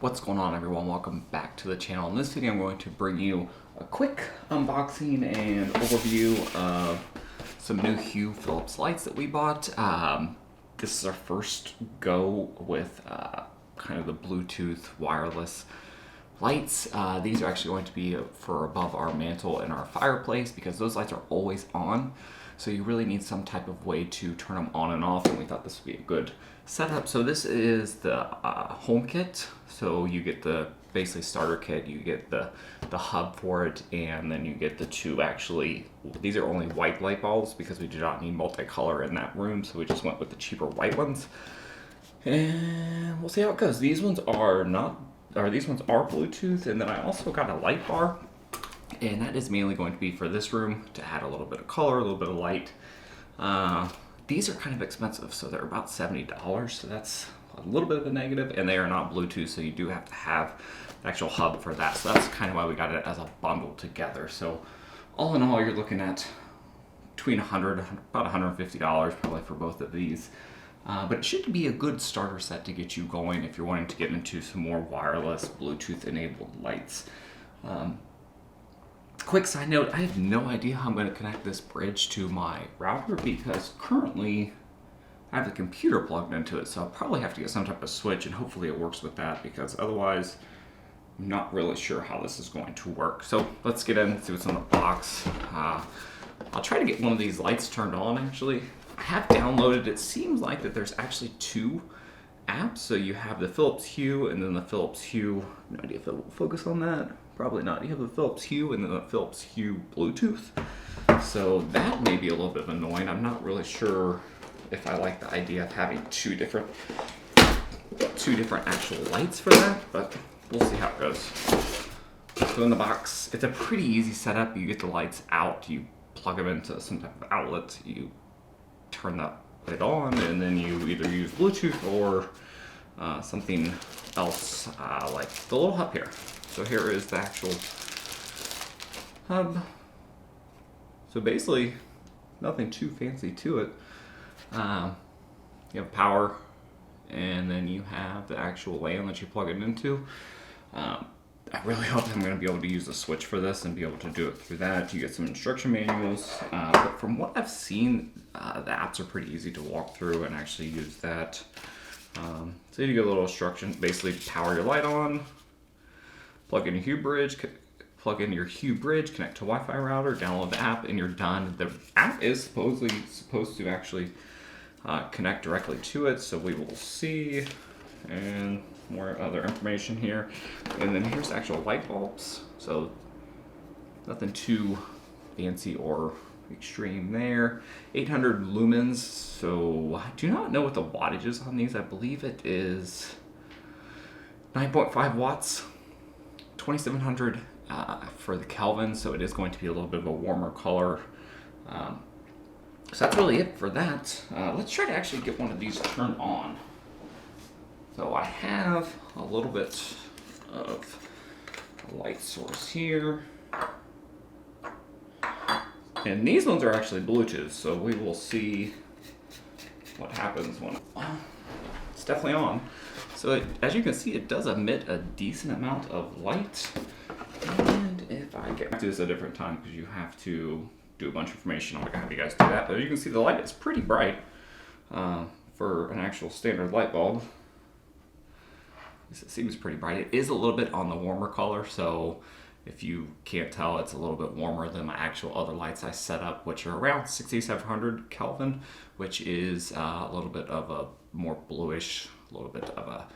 What's going on, everyone? Welcome back to the channel. In this video I'm going to bring you a quick unboxing and overview of some new Hue Phillips lights that we bought. This is our first go with kind of the Bluetooth wireless lights. These are actually going to be for above our mantle and our fireplace because those lights are always on. So you really need some type of way to turn them on and off, and we thought this would be a good setup. So this is the home kit. So you get the basically starter kit, you get the hub for it, and then you get the two these are only white light bulbs because we do not need multicolor in that room, so we just went with the cheaper white ones. And we'll see how it goes. These ones are Bluetooth, and then I also got a light bar. And that is mainly going to be for this room to add a little bit of color, a little bit of light. These are kind of expensive, so they're about $70, so that's a little bit of a negative, and they are not Bluetooth, so you do have to have the actual hub for that. So that's kind of why we got it as a bundle together. So all in all, you're looking at between about $150 probably for both of these. But it should be a good starter set to get you going if you're wanting to get into some more wireless Bluetooth-enabled lights. Quick side note, I have no idea how I'm going to connect this bridge to my router because currently I have the computer plugged into it, so I'll probably have to get some type of switch, and hopefully it works with that because otherwise I'm not really sure how this is going to work. So let's get in and see what's in the box. I'll try to get one of these lights turned on actually. I have downloaded, it seems like that there's actually two apps. So you have the Phillips Hue and then the Phillips Hue, no idea if it will focus on that. Probably not. You have the Phillips Hue and then the Phillips Hue Bluetooth. So that may be a little bit annoying. I'm not really sure if I like the idea of having two different actual lights for that, but we'll see how it goes. So in the box, it's a pretty easy setup. You get the lights out, you plug them into some type of outlet, you turn that light on, and then you either use Bluetooth or something else like the little hub here. So here is the actual hub. So basically, nothing too fancy to it. You have power, and then you have the actual LAN that you plug it into. I really hope I'm going to be able to use the switch for this and be able to do it through that. You get some instruction manuals, but from what I've seen, the apps are pretty easy to walk through and actually use that. So you get a little instruction, basically power your light on, plug in your Hue bridge, connect to Wi-Fi router, download the app, and you're done. The app is supposed to actually connect directly to it, so we will see. And more other information here. And then here's the actual light bulbs. So nothing too fancy or extreme there. 800 lumens. So I do not know what the wattage is on these. I believe it is 9.5 watts. 2700 for the Kelvin, so it is going to be a little bit of a warmer color. So that's really it for that. Let's try to actually get one of these turned on. So I have a little bit of a light source here. And these ones are actually Bluetooth, so we will see what happens when it's definitely on. So as you can see, it does emit a decent amount of light. And if I get to this at a different time, because you have to do a bunch of information, I'm not gonna have you guys do that. But as you can see, the light is pretty bright for an actual standard light bulb. It seems pretty bright. It is a little bit on the warmer color, so if you can't tell, it's a little bit warmer than my actual other lights I set up, which are around 6700 Kelvin, which is a little bit of a more bluish, a little bit of a,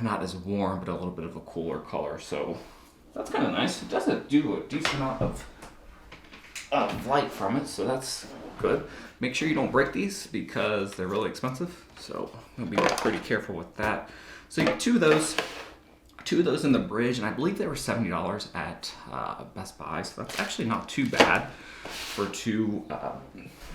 not as warm, but a little bit of a cooler color. So that's kind of nice. It doesn't do a decent amount of light from it, so that's good. Make sure you don't break these because they're really expensive, so you'll be pretty careful with that. So you get two of those in the bridge, and I believe they were $70 at Best Buy, so that's actually not too bad for two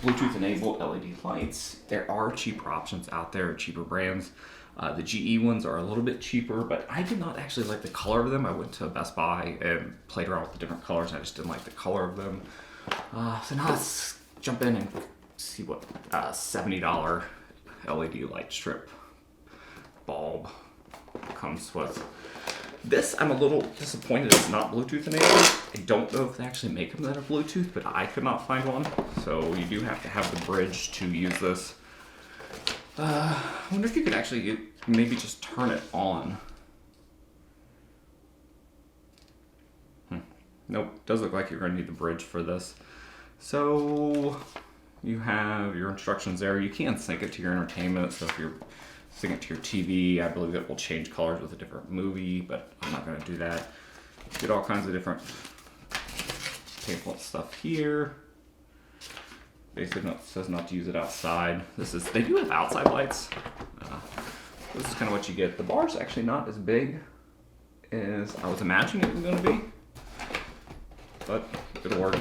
Bluetooth-enabled LED lights. There are cheaper options out there, cheaper brands. The GE ones are a little bit cheaper, but I did not actually like the color of them. I went to Best Buy and played around with the different colors, and I just didn't like the color of them. So now let's jump in and see what $70 LED light strip bulb comes with. This, I'm a little disappointed it's not Bluetooth enabled. I don't know if they actually make them that are Bluetooth, but I could not find one. So you do have to have the bridge to use this. I wonder if you could actually maybe just turn it on. Nope, does look like you're going to need the bridge for this. So you have your instructions there. You can sync it to your entertainment. So if you're sync it to your TV, I believe it will change colors with a different movie, but I'm not going to do that. Get all kinds of different pamphlet stuff here. Basically, it says not to use it outside. They do have outside lights. This is kind of what you get. The bar's actually not as big as I was imagining it was going to be, but it'll work.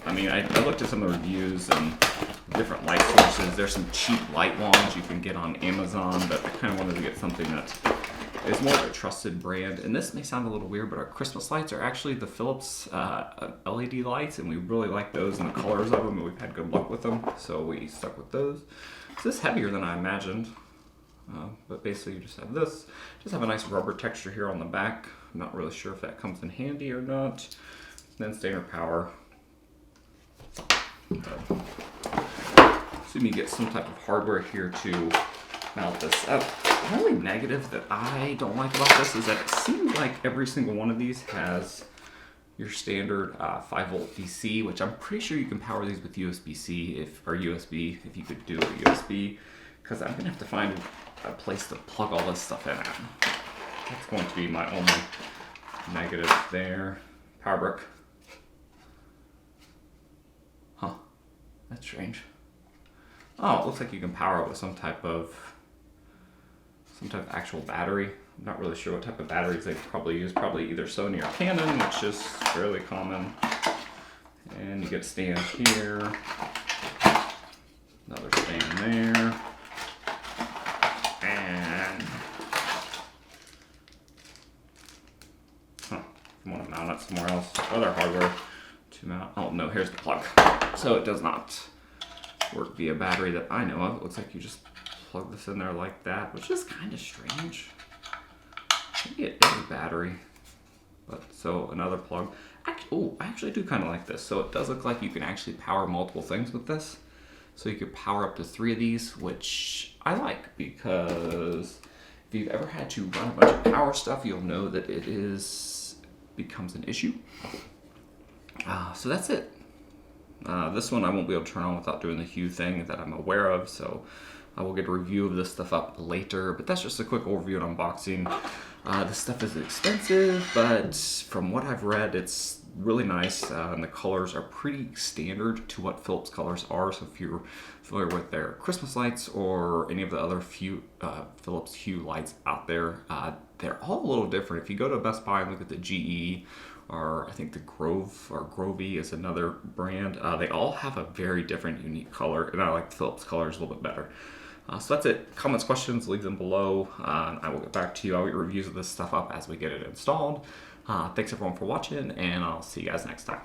I mean, I looked at some of the reviews and different light sources. There's some cheap light wands you can get on Amazon, but I kind of wanted to get something that is more of a trusted brand. And this may sound a little weird, but our Christmas lights are actually the Phillips LED lights, and we really like those and the colors of them, and we've had good luck with them, so we stuck with those. So this is heavier than I imagined, but basically you just have this. Just have a nice rubber texture here on the back. I'm not really sure if that comes in handy or not. And then standard power. So, assume you get some type of hardware here to mount this up. The only negative that I don't like about this is that it seems like every single one of these has your standard 5-volt DC, which I'm pretty sure you can power these with USB-C or USB if you could do a USB, because I'm gonna have to find a place to plug all this stuff in at. That's going to be my only negative there. Power brick. Huh, that's strange. Oh, it looks like you can power it with some type of actual battery. I'm not really sure what type of batteries they probably use. Probably either Sony or Canon, which is fairly common. And you get a stand here. Another stand there. And I want to mount it somewhere else. Other hardware to mount. Oh no, here's the plug. So it does not work via battery that I know of. It looks like you just plug this in there like that, which is kind of strange. Maybe it is a battery. But so another plug. I actually do kind of like this. So it does look like you can actually power multiple things with this. So you could power up to 3 of these, which I like, because if you've ever had to run a bunch of power stuff, you'll know that it becomes an issue. So that's it. This one I won't be able to turn on without doing the Hue thing that I'm aware of, so I will get a review of this stuff up later, but that's just a quick overview and unboxing. This stuff is expensive, but from what I've read, it's really nice, and the colors are pretty standard to what Philips colors are, so if you're familiar with their Christmas lights or any of the other Philips Hue lights out there, they're all a little different. If you go to Best Buy and look at the GE, or I think the Grovey is another brand, they all have a very different, unique color, and I like the Philips colors a little bit better. So that's it. Comments, questions, leave them below. I will get back to you. I'll get reviews of this stuff up as we get it installed. Thanks everyone for watching, and I'll see you guys next time.